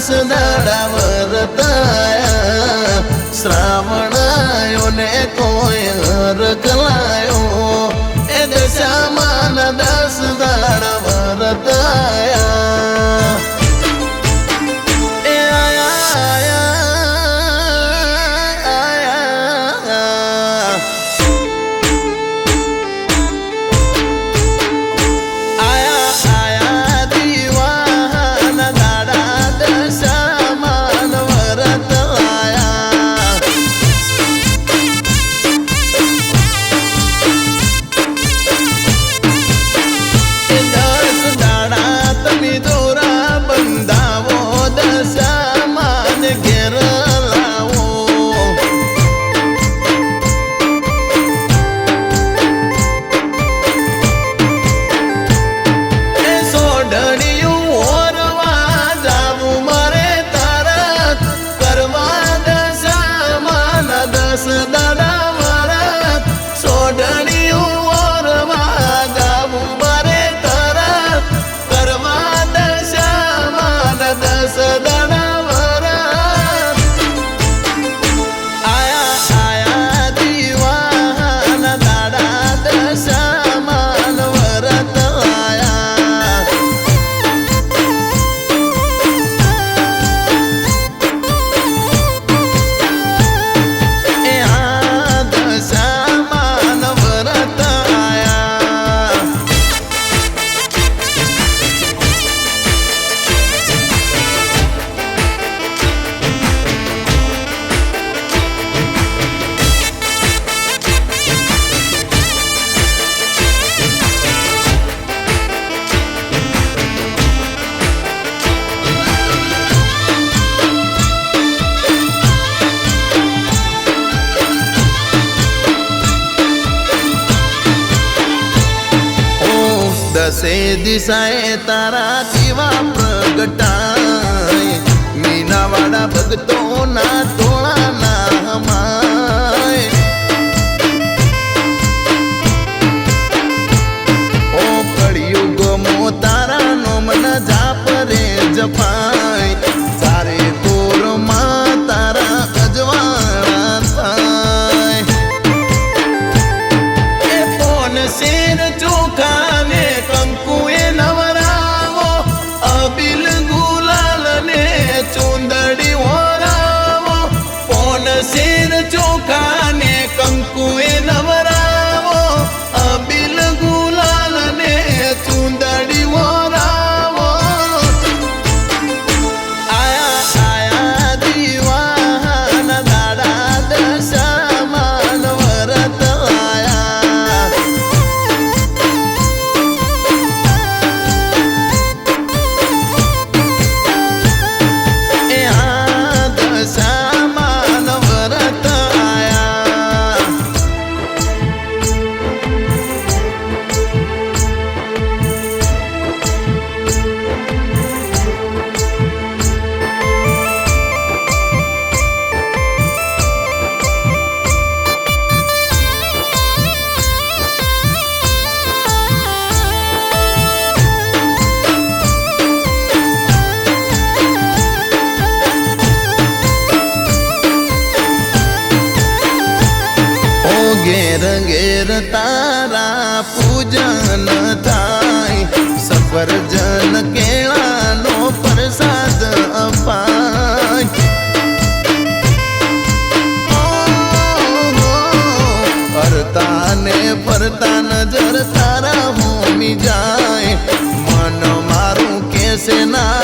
10 દાડા વરતાયા શ્રાવણ આયો ને કોઈ હરકલાયો એ દશામાન 10 દાડા વરતાયા એ દસે દિશાએ તારા દીવા પ્રગટાય મીનાવાળા ભક્તોના ટોળાના હમાય ઓ કળિયુગમો તારા નોમન જાપ રે જપાય ચારે કોરમાં તારા અજવાળા થાય એ પોન શેર ચોખા કંકુએ નવરાવો અબિલ ગુલાલ ને ચુંદડી ઓરાવો પોન શેર ચોખા ને કંકુએ નવરાવો અબિલ ગુલાલ ને ચુંદડી ઓરાવો આયા આયા દીવાના દાડા દશામાન વરત ઘેર ઘેર તારા પૂજન થાય સફરજન કેળાનો પ્રસાદ અપાય ફરતા ને ફરતા નજર તારા હોમી જાય મન મારું કેસે ના